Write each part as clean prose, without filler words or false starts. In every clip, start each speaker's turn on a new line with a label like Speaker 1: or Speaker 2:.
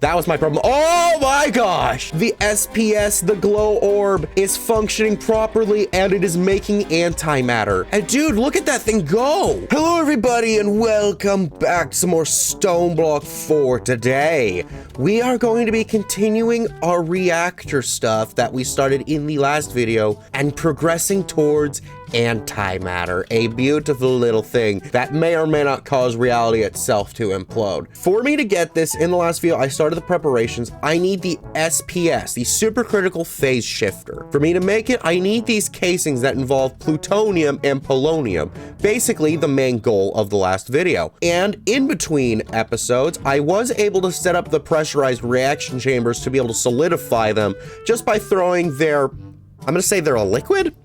Speaker 1: That was my problem. Oh my gosh! The S.P.S, the glow orb, is functioning properly and it is making antimatter. And dude, look at that thing go! Hello everybody and welcome back to some more Stoneblock for today. We are going to be continuing our reactor stuff that we started in the last video and progressing towards antimatter, a beautiful little thing that may or may not cause reality itself to implode. For me to get this, in the last video, I started the preparations. I need the S.P.S, the supercritical phase shifter. For me to make it, I need these casings that involve plutonium and polonium, basically the main goal of the last video. And in between episodes, I was able to set up the pressurized reaction chambers to be able to solidify them just by throwing their, I'm gonna say they're a liquid?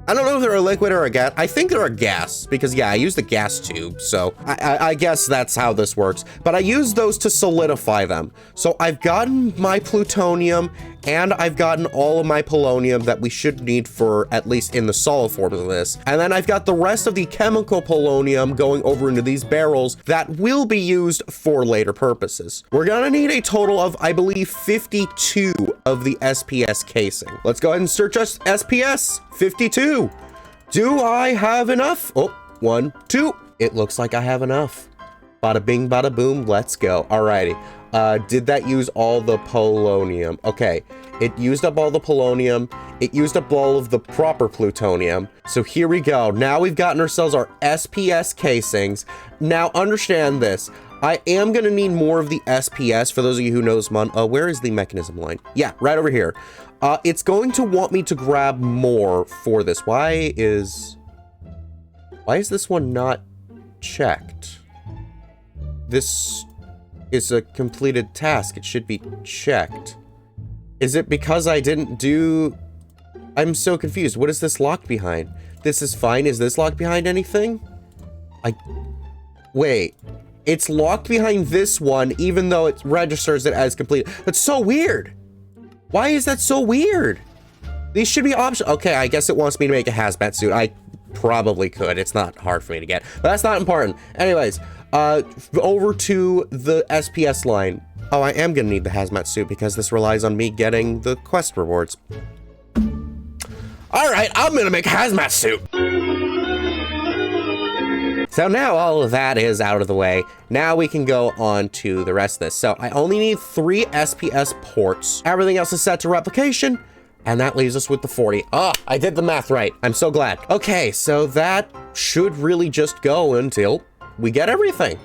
Speaker 1: I don't know if they're a liquid or a gas. I think they're a gas because, yeah, I use the gas tube. So I guess that's how this works. But I use those to solidify them. So I've gotten my plutonium and I've gotten all of my polonium that we should need for at least in the solid form of this. And then I've got the rest of the chemical polonium going over into these barrels that will be used for later purposes. We're gonna need a total of, I believe, 52 of the S.P.S casing. Let's go ahead and search us S.P.S. 52. Do I have enough? Oh, 1, 2. It looks like I have enough. Bada bing, bada boom, let's go. Alrighty. Did that use all the polonium? Okay, it used up all the polonium. It used up all of the proper plutonium. So here we go. Now we've gotten ourselves our S.P.S casings. Now understand this. I am gonna need more of the S.P.S for those of you who knows where is the mechanism line? Yeah, right over here. It's going to want me to grab more for this. Why is this one not checked? This is a completed task. It should be checked. Is it because I didn't do... I'm so confused. What is this locked behind? This is fine. Is this locked behind anything? Wait. It's locked behind this one, even though it registers it as complete. That's so weird. Why is that so weird? These should be options. Okay, I guess it wants me to make a hazmat suit. I probably could. It's not hard for me to get, but that's not important. Anyways, over to the S.P.S line. Oh, I am gonna need the hazmat suit because this relies on me getting the quest rewards. All right, I'm gonna make a hazmat suit. So now all of that is out of the way. Now we can go on to the rest of this. So I only need 3 S.P.S ports. Everything else is set to replication. And that leaves us with the 40. Oh, I did the math right. I'm so glad. Okay, so that should really just go until we get everything.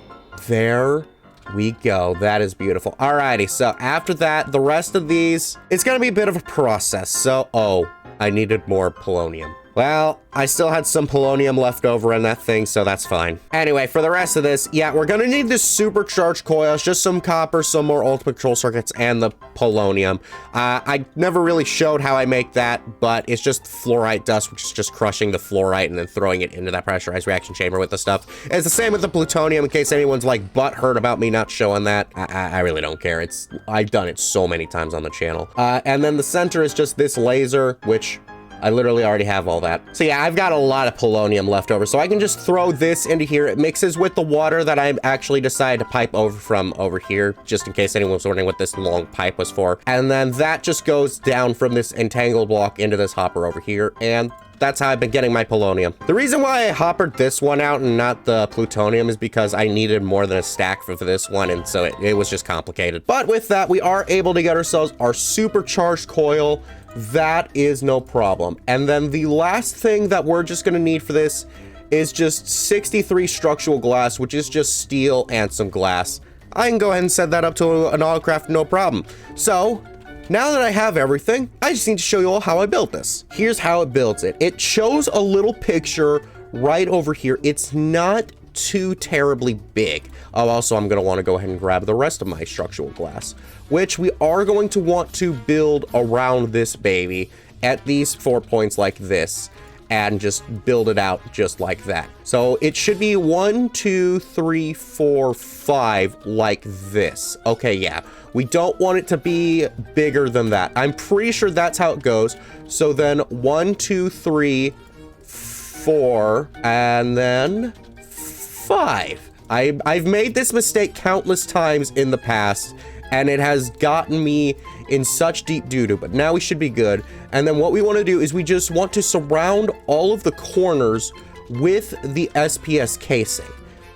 Speaker 1: There we go. That is beautiful. Alrighty, so after that, the rest of these, it's gonna be a bit of a process. So, oh, I needed more polonium. Well, I still had some polonium left over in that thing, so that's fine. Anyway, for the rest of this, yeah, we're gonna need this supercharged coils, just some copper, some more ultimate control circuits, and the polonium. I never really showed how I make that, but it's just fluorite dust, which is just crushing the fluorite and then throwing it into that pressurized reaction chamber with the stuff. It's the same with the plutonium, in case anyone's like butthurt about me not showing that. I really don't care. I've done it so many times on the channel. And then the center is just this laser, which I literally already have all that. So yeah, I've got a lot of polonium left over, so I can just throw this into here. It mixes with the water that I actually decided to pipe over from over here, just in case anyone was wondering what this long pipe was for. And then that just goes down from this entangled block into this hopper over here, and that's how I've been getting my polonium. The reason why I hoppered this one out and not the plutonium is because I needed more than a stack for this one, and so it was just complicated. But with that, we are able to get ourselves our supercharged coil. That is no problem. And then the last thing that we're just gonna need for this is just 63 structural glass, which is just steel and some glass. I can go ahead and set that up to an autocraft, no problem. So now that I have everything, I just need to show you all how I built this. Here's how it builds it. It shows a little picture right over here. It's not too terribly big. Oh, also, I'm going to want to go ahead and grab the rest of my structural glass, which we are going to want to build around this baby at these 4 points like this, and just build it out just like that. So it should be 1, 2, 3, 4, 5 like this. Okay, yeah. We don't want it to be bigger than that. I'm pretty sure that's how it goes. So then 1, 2, 3, 4, and then 5. I've made this mistake countless times in the past, and it has gotten me in such deep doo-doo, but now we should be good. And then what we want to do is we just want to surround all of the corners with the S.P.S casing.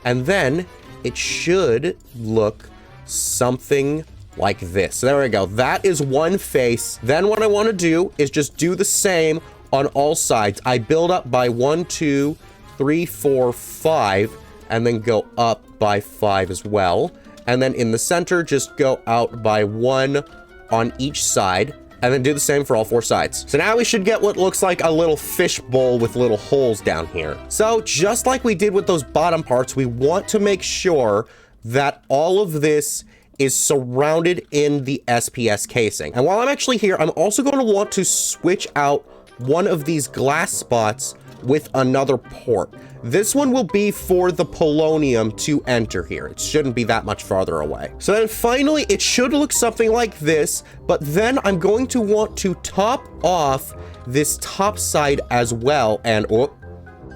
Speaker 1: And then it should look something like this. So there we go. That is one face. Then what I want to do is just do the same on all sides. I build up by 1, 2, 3, 4, 5, and then go up by 5 as well. And then in the center, just go out by 1 on each side, and then do the same for all 4 sides. So now we should get what looks like a little fish bowl with little holes down here. So just like we did with those bottom parts, we want to make sure that all of this is surrounded in the S.P.S casing. And while I'm actually here, I'm also going to want to switch out one of these glass spots with another port. This one will be for the polonium to enter here. It shouldn't be that much farther away. So then finally, it should look something like this, but then I'm going to want to top off this top side as well. And oh,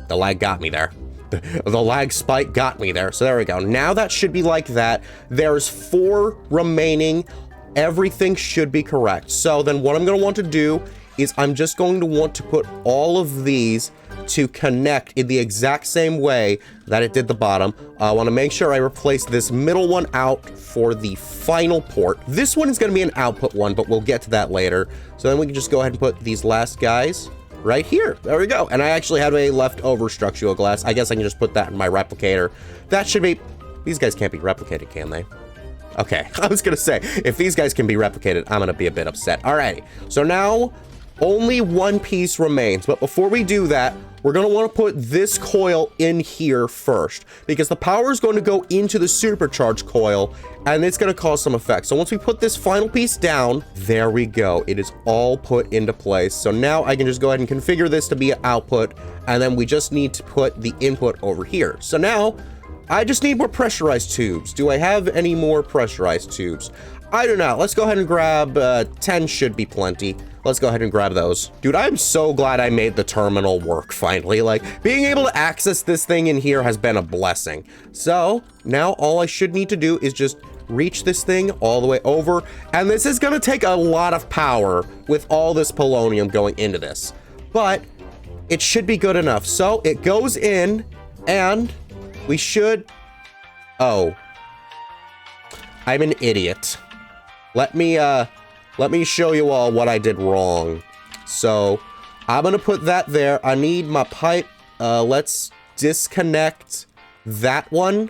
Speaker 1: the lag got me there. The lag spike got me there. So there we go. Now that should be like that. There's 4 remaining. Everything should be correct. So then what I'm going to want to do is I'm just going to want to put all of these to connect in the exact same way that it did the bottom. I want to make sure I replace this middle one out for the final port. This one is going to be an output one, but we'll get to that later. So then we can just go ahead and put these last guys right here. There we go. And I actually had a leftover structural glass. I guess I can just put that in my replicator. That should be... These guys can't be replicated, can they? Okay, I was going to say, if these guys can be replicated, I'm going to be a bit upset. Alrighty, so now only one piece remains. But before we do that, we're going to want to put this coil in here first, because the power is going to go into the supercharged coil, and it's going to cause some effects. So once we put this final piece down, there we go. It is all put into place. So now I can just go ahead and configure this to be an output, and then we just need to put the input over here. So now I just need more pressurized tubes. Do I have any more pressurized tubes? I do not. Let's go ahead and grab 10 should be plenty. Let's go ahead and grab those. Dude, I'm so glad I made the terminal work finally. Like, being able to access this thing in here has been a blessing. So now all I should need to do is just reach this thing all the way over. And this is gonna take a lot of power with all this polonium going into this. But it should be good enough. So it goes in and we should... Oh. I'm an idiot. Let me show you all what I did wrong. So I'm gonna put that there. I need my pipe. Let's disconnect that one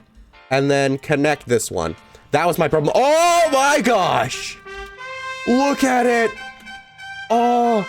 Speaker 1: and then connect this one. That was my problem. Oh my gosh! Look at it. Oh,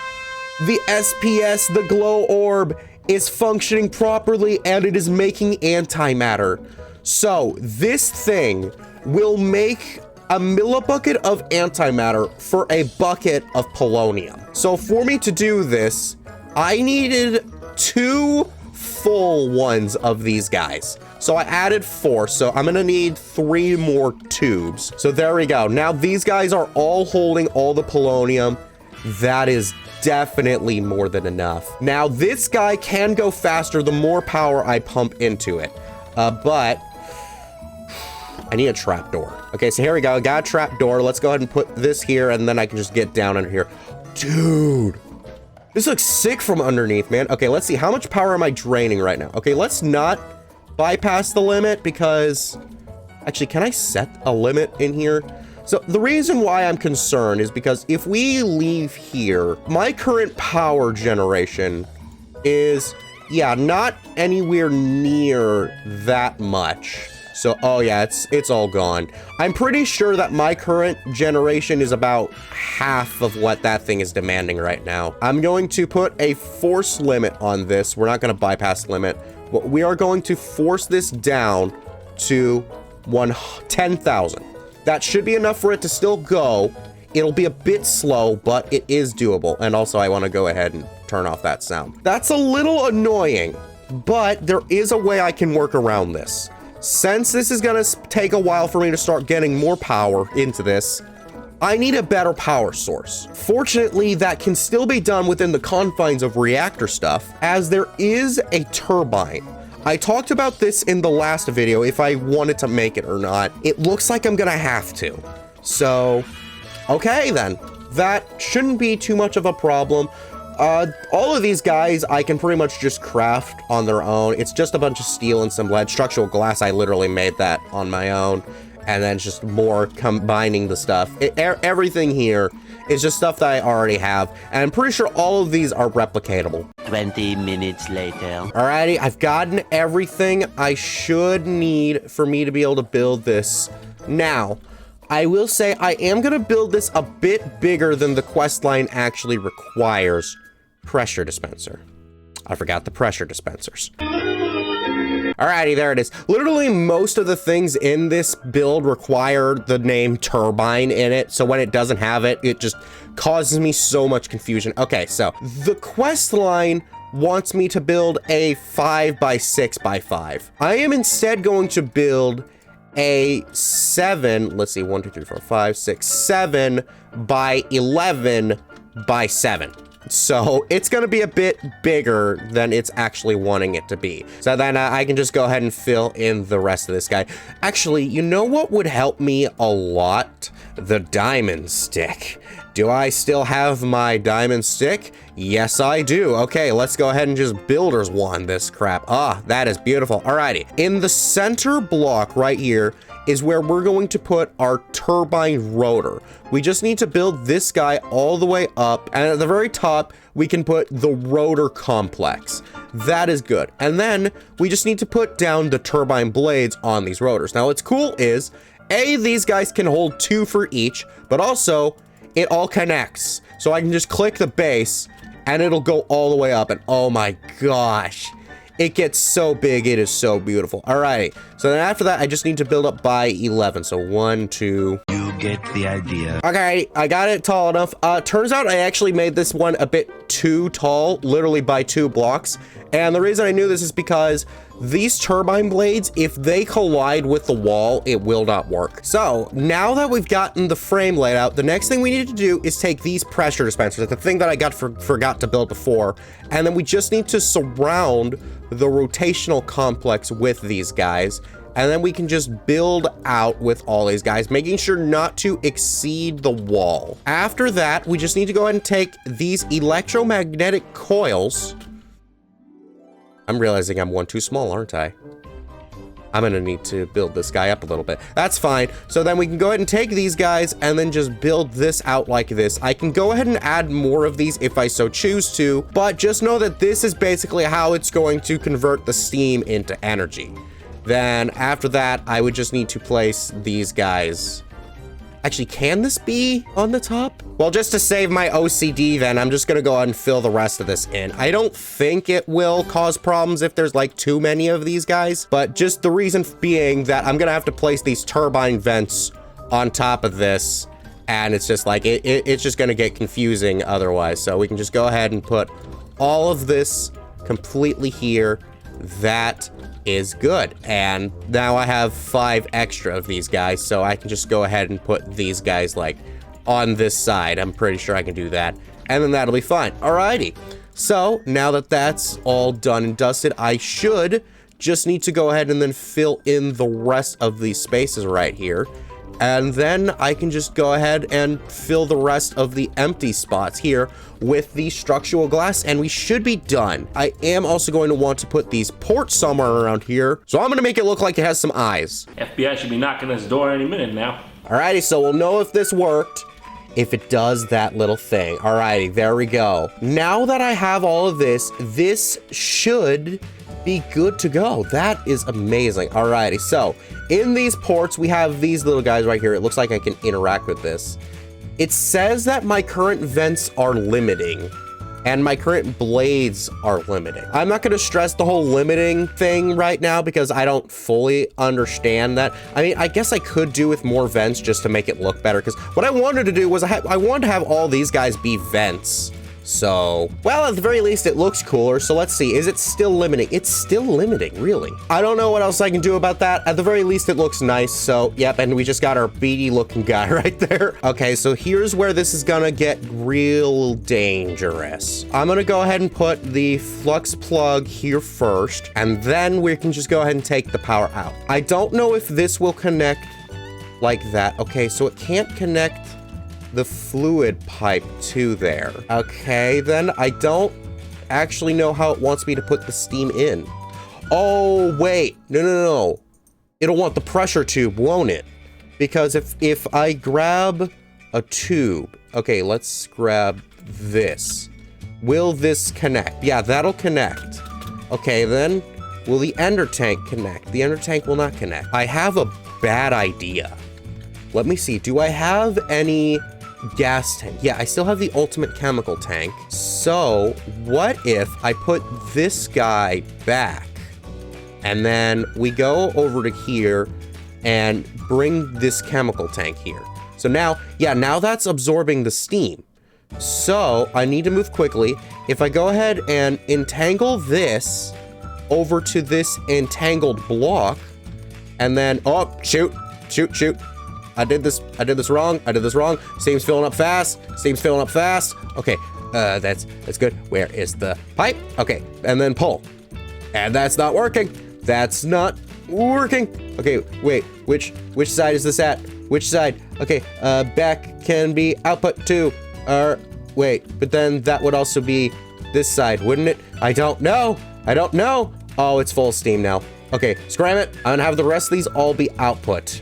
Speaker 1: the S.P.S, the glow orb, is functioning properly and it is making antimatter. So this thing will make a millibucket of antimatter for a bucket of polonium. So for me to do this, I needed 2 full ones of these guys. So I added 4, so I'm gonna need 3 more tubes. So there we go. Now these guys are all holding all the polonium. That is definitely more than enough. Now this guy can go faster the more power I pump into it, but I need a trapdoor. Okay, so here we go. I got a trapdoor. Let's go ahead and put this here, and then I can just get down under here. Dude, this looks sick from underneath, man. Okay, let's see. How much power am I draining right now? Okay, let's not bypass the limit because... Actually, can I set a limit in here? So the reason why I'm concerned is because if we leave here, my current power generation is, yeah, not anywhere near that much. So, oh yeah, it's all gone. I'm pretty sure that my current generation is about half of what that thing is demanding right now. I'm going to put a force limit on this. We're not going to bypass limit, but we are going to force this down to 10,000. That should be enough for it to still go. It'll be a bit slow, but it is doable. And also, I want to go ahead and turn off that sound. That's a little annoying, but there is a way I can work around this. Since this is gonna take a while for me to start getting more power into this, I need a better power source. Fortunately, that can still be done within the confines of reactor stuff, as there is a turbine. I talked about this in the last video, if I wanted to make it or not. It looks like I'm gonna have to. So, okay then. That shouldn't be too much of a problem. All of these guys I can pretty much just craft on their own. It's just a bunch of steel and some lead. Structural glass, I literally made that on my own. And then it's just more combining the stuff. Everything here is just stuff that I already have. And I'm pretty sure all of these are replicatable.
Speaker 2: 20 minutes later.
Speaker 1: Alrighty, I've gotten everything I should need for me to be able to build this. Now, I will say I am going to build this a bit bigger than the quest line actually requires. Pressure dispenser. I forgot the pressure dispensers. Alrighty, there it is. Literally most of the things in this build require the name turbine in it. So when it doesn't have it, it just causes me so much confusion. Okay, so the quest line wants me to build a 5x6x5. I am instead going to build a 7, let's see, 1, 2, 3, 4, 5, 6, 7 by 11 by 7. So it's going to be a bit bigger than it's actually wanting it to be. So then I can just go ahead and fill in the rest of this guy. Actually, you know what would help me a lot? The diamond stick. Do I still have my diamond stick? Yes, I do. Okay, let's go ahead and just builder's one this crap. Ah, that is beautiful. Alrighty. In the center block right here is where we're going to put our turbine rotor. We just need to build this guy all the way up, and at the very top, we can put the rotor complex. That is good. And then we just need to put down the turbine blades on these rotors. Now, what's cool is, A, these guys can hold 2 for each, but also it all connects. So I can just click the base and it'll go all the way up, and oh my gosh. It gets so big, it is so beautiful. Alrighty, so then after that, I just need to build up by 11. So 1, 2.
Speaker 2: You get the idea.
Speaker 1: Okay, I got it tall enough. Turns out I actually made this one a bit too tall, literally by 2 blocks. And the reason I knew this is because these turbine blades, if they collide with the wall, it will not work. So now that we've gotten the frame laid out, the next thing we need to do is take these pressure dispensers, the thing that I forgot to build before, and then we just need to surround the rotational complex with these guys, and then we can just build out with all these guys, making sure not to exceed the wall. After that, we just need to go ahead and take these electromagnetic coils. I'm realizing I'm one too small, aren't I? I'm gonna need to build this guy up a little bit. That's fine. So then we can go ahead and take these guys and then just build this out like this. I can go ahead and add more of these if I so choose to, but just know that this is basically how it's going to convert the steam into energy. Then after that, I would just need to place these guys. Actually, can this be on the top? Well, just to save my OCD then, I'm just gonna go ahead and fill the rest of this in. I don't think it will cause problems if there's like too many of these guys, but just the reason being that I'm gonna have to place these turbine vents on top of this, and it's just like, it's just gonna get confusing otherwise. So we can just go ahead and put all of this completely here. That is good. And now I have 5 extra of these guys, so I can just go ahead and put these guys like on this side. I'm pretty sure I can do that, and then that'll be fine. Alrighty, so now that that's all done and dusted, I should just need to go ahead and then fill in the rest of these spaces right here, and then I can just go ahead and fill the rest of the empty spots here with the structural glass, and we should be done. I am also going to want to put these ports somewhere around here, so I'm going to make it look like it has some eyes.
Speaker 3: FBI should be knocking this door any minute now.
Speaker 1: Alrighty, so we'll know if this worked if it does that little thing. Alrighty, there we go. Now that I have all of this, this should be good to go. That is amazing. Alrighty, so in these ports, we have these little guys right here. It looks like I can interact with this. It says that my current vents are limiting and my current blades are limiting. I'm not gonna stress the whole limiting thing right now because I don't fully understand that. I mean, I guess I could do with more vents just to make it look better, because what I wanted to do was I wanted to have all these guys be vents. So, well, at the very least, it looks cooler. So let's see, is it still limiting? It's still limiting, really. I don't know what else I can do about that. At the very least, it looks nice. So, yep, and we just got our beady looking guy right there. Okay, so here's where this is gonna get real dangerous. I'm gonna go ahead and put the flux plug here first, and then we can just go ahead and take the power out. I don't know if this will connect like that. Okay, so it can't connect the fluid pipe to there. Okay, then I don't actually know how it wants me to put the steam in. Oh, wait. No. It'll want the pressure tube, won't it? Because if I grab a tube, okay, let's grab this. Will this connect? Yeah, that'll connect. Okay, then will the ender tank connect? The ender tank will not connect. I have a bad idea. Let me see. Do I have any gas tank? Yeah, I still have the ultimate chemical tank. So what if I put this guy back and then we go over to here and bring this chemical tank here? So now, yeah, now that's absorbing the steam. So I need to move quickly. If I go ahead and entangle this over to this entangled block, and then, oh, shoot. I did this wrong. Steam's filling up fast. Okay, that's good. Where is the pipe? Okay, and then pull. And that's not working. Okay, wait, which side is this at? Which side? Okay, back can be output too. Wait, but then that would also be this side, wouldn't it? I don't know. Oh, it's full of steam now. Okay, scram it. I'm gonna have the rest of these all be output.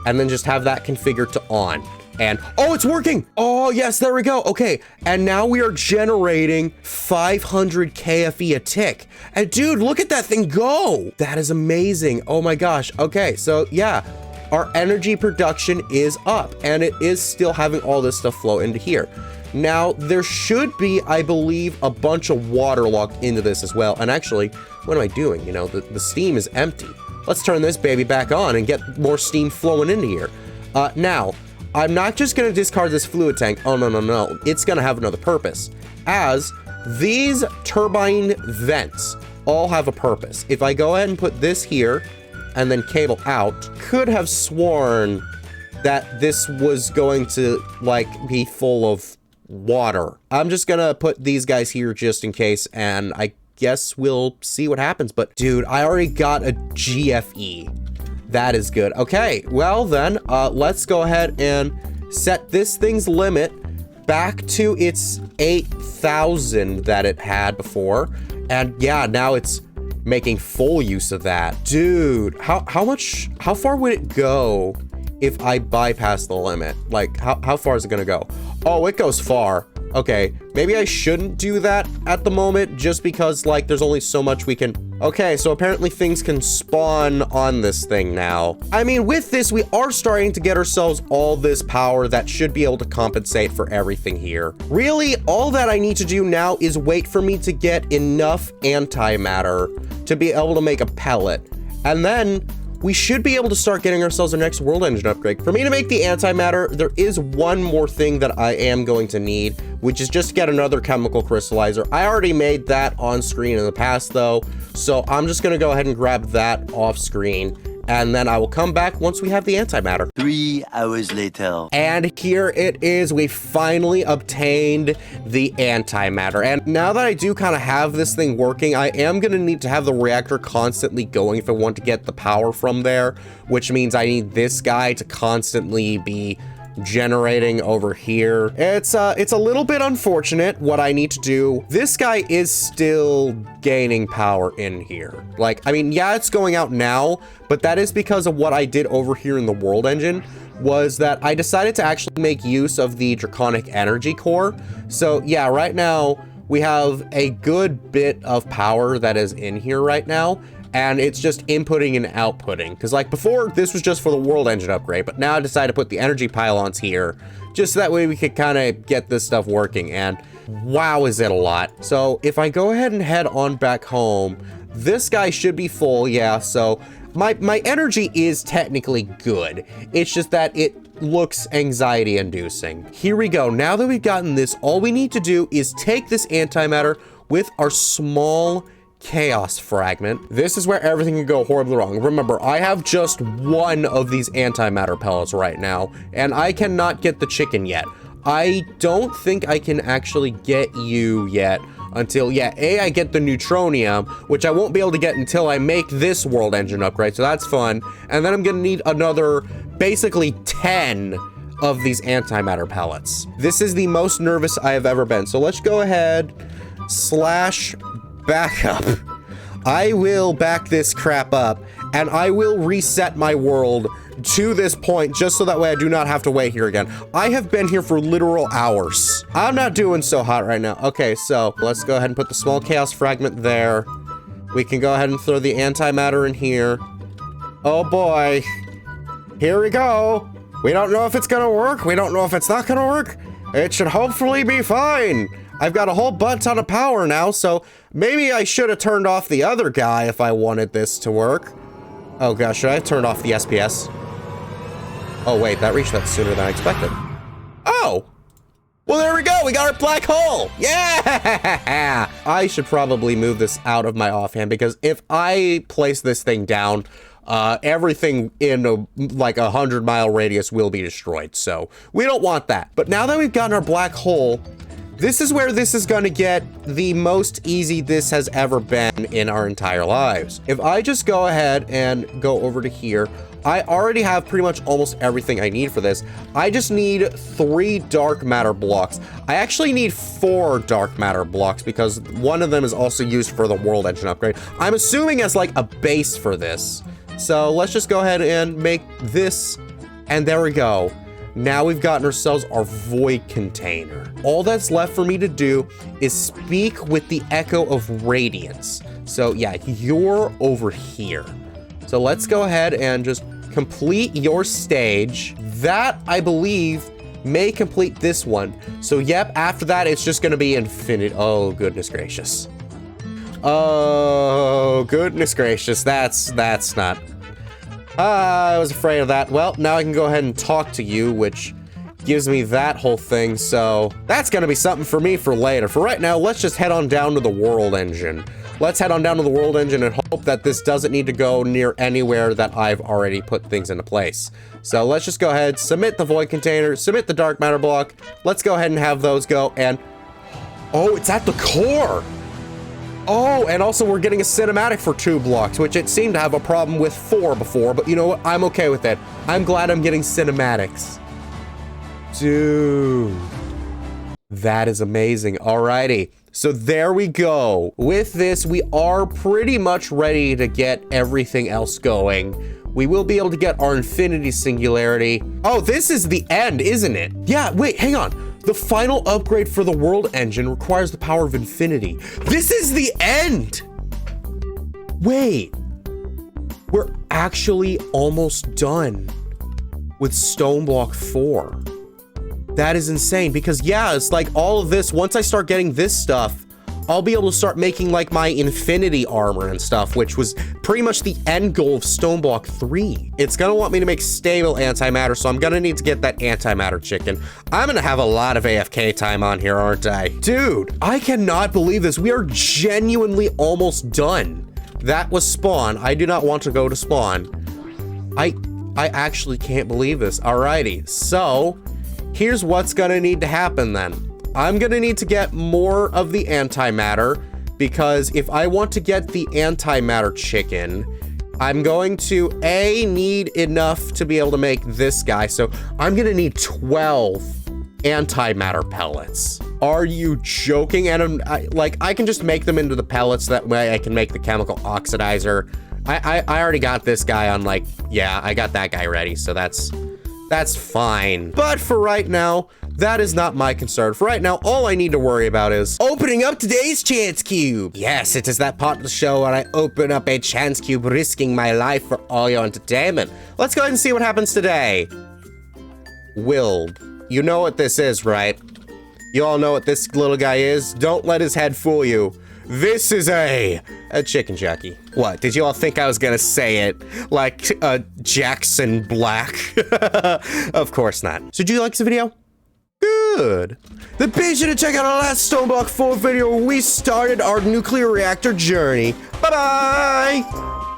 Speaker 1: And then just have that configured to on. And, oh, it's working. Oh, yes, there we go. Okay, and now we are generating 500 KFE a tick. And dude, look at that thing go. That is amazing. Oh my gosh. Okay, so yeah, our energy production is up and it is still having all this stuff flow into here. Now, there should be, I believe, a bunch of water locked into this as well. And actually, what am I doing? You know, the steam is empty. Let's turn this baby back on and get more steam flowing into here. Now, I'm not just gonna discard this fluid tank. Oh, no. It's gonna have another purpose. As these turbine vents all have a purpose. If I go ahead and put this here and then cable out, could have sworn that this was going to, like, be full of water. I'm just gonna put these guys here just in case, and I guess we'll see what happens. But dude, I already got a GFE. That is good. Okay, well then, let's go ahead and set this thing's limit back to its 8,000 that it had before. And yeah, now it's making full use of that. Dude, how far would it go if I bypass the limit? Like, how far is it gonna go? Oh, it goes far. Okay, maybe I shouldn't do that at the moment just because, like, there's only so much we can... Okay, so apparently things can spawn on this thing now. I mean, with this, we are starting to get ourselves all this power that should be able to compensate for everything here. Really, all that I need to do now is wait for me to get enough antimatter to be able to make a pellet. And then we should be able to start getting ourselves our next world engine upgrade. For me to make the antimatter, there is one more thing that I am going to need, which is just get another chemical crystallizer. I already made that on screen in the past though, so I'm just gonna go ahead and grab that off screen, and then I will come back once we have the antimatter.
Speaker 2: 3 hours later.
Speaker 1: And here it is. We finally obtained the antimatter. And now that I do kind of have this thing working, I am going to need to have the reactor constantly going if I want to get the power from there, which means I need this guy to constantly be generating over here. It's a little bit unfortunate what I need to do. This guy is still gaining power in here. Like, I mean, yeah, it's going out now, but that is because of what I did over here in the world engine, was that I decided to actually make use of the draconic energy core. So yeah, right now we have a good bit of power that is in here right now, and it's just inputting and outputting. Because like before, this was just for the world engine upgrade, but now I decided to put the energy pylons here, just so that way we could kind of get this stuff working. And wow, is it a lot. So if I go ahead and head on back home, this guy should be full, yeah. So my energy is technically good. It's just that it looks anxiety inducing. Here we go. Now that we've gotten this, all we need to do is take this antimatter with our small chaos fragment. This is where everything can go horribly wrong. Remember, I have just one of these antimatter pellets right now, and I cannot get the chicken yet. I don't think I can actually get you yet until, yeah, I get the neutronium, which I won't be able to get until I make this world engine upgrade, so that's fun. And then I'm gonna need another basically 10 of these antimatter pellets. This is the most nervous I have ever been. So let's go ahead, slash backup. I will back this crap up, and I will reset my world to this point just so that way I do not have to wait here again. I have been here for literal hours. I'm not doing so hot right now. Okay, so let's go ahead and put the small chaos fragment there. We can go ahead and throw the antimatter in here. Oh boy. Here we go. We don't know if it's gonna work. We don't know if it's not gonna work. It should hopefully be fine. I've got a whole butt ton of power now, so maybe I should have turned off the other guy if I wanted this to work. Oh gosh, should I have turned off the S.P.S? Oh wait, that reached that sooner than I expected. Oh! Well, there we go, we got our black hole! Yeah! I should probably move this out of my offhand, because if I place this thing down, everything in like 100-mile radius will be destroyed, so we don't want that. But now that we've gotten our black hole, this is where this is gonna get the most easy this has ever been in our entire lives. If I just go ahead and go over to here, I already have pretty much almost everything I need for this. I just need 3 dark matter blocks. I actually need 4 dark matter blocks because one of them is also used for the world engine upgrade. I'm assuming as like a base for this. So let's just go ahead and make this, and there we go. Now we've gotten ourselves our void container. All that's left for me to do is speak with the Echo of Radiance. So yeah, you're over here. So let's go ahead and just complete your stage. That, I believe, may complete this one. So yep, after that, it's just gonna be infinite. Oh, goodness gracious. Oh, goodness gracious. That's not... I was afraid of that. Well, now I can go ahead and talk to you, which gives me that whole thing, so that's gonna be something for me for later. For right now, let's just head on down to the world engine. Let's head on down to the world engine and hope that this doesn't need to go near anywhere that I've already put things into place. So let's just go ahead, submit the void container, submit the dark matter block. Let's go ahead and have those go, and... oh, it's at the core! Oh, and also we're getting a cinematic for 2 blocks, which it seemed to have a problem with 4 before, but you know what? I'm okay with that. I'm glad I'm getting cinematics. Dude. That is amazing. Alrighty. So there we go. With this, we are pretty much ready to get everything else going. We will be able to get our infinity singularity. Oh, this is the end, isn't it? Yeah, wait, hang on. The final upgrade for the world engine requires the power of infinity. This is the end! Wait. We're actually almost done with Stoneblock 4. That is insane because yeah, it's like all of this, once I start getting this stuff, I'll be able to start making like my infinity armor and stuff, which was pretty much the end goal of Stoneblock 3. It's gonna want me to make stable antimatter, so I'm gonna need to get that antimatter chicken. I'm gonna have a lot of AFK time on here, aren't I? Dude, I cannot believe this. We are genuinely almost done. That was spawn. I do not want to go to spawn. I actually can't believe this. Alrighty, so here's what's gonna need to happen then. I'm gonna need to get more of the antimatter because if I want to get the antimatter chicken, I'm going to need enough to be able to make this guy. So I'm gonna need 12 antimatter pellets. Are you joking? And I can just make them into the pellets. That way I can make the chemical oxidizer. I already got this guy on like, yeah, I got that guy ready. So that's fine. But for right now, that is not my concern. For right now, all I need to worry about is opening up today's chance cube. Yes, it is that part of the show where I open up a chance cube, risking my life for all your entertainment. Let's go ahead and see what happens today. Willed. You know what this is, right? You all know what this little guy is. Don't let his head fool you. This is a chicken jockey. What, did you all think I was gonna say it like Jackson Black? Of course not. So did you like this video? Good. Then be sure to check out our last Stoneblock 4 video where we started our nuclear reactor journey. Bye-bye!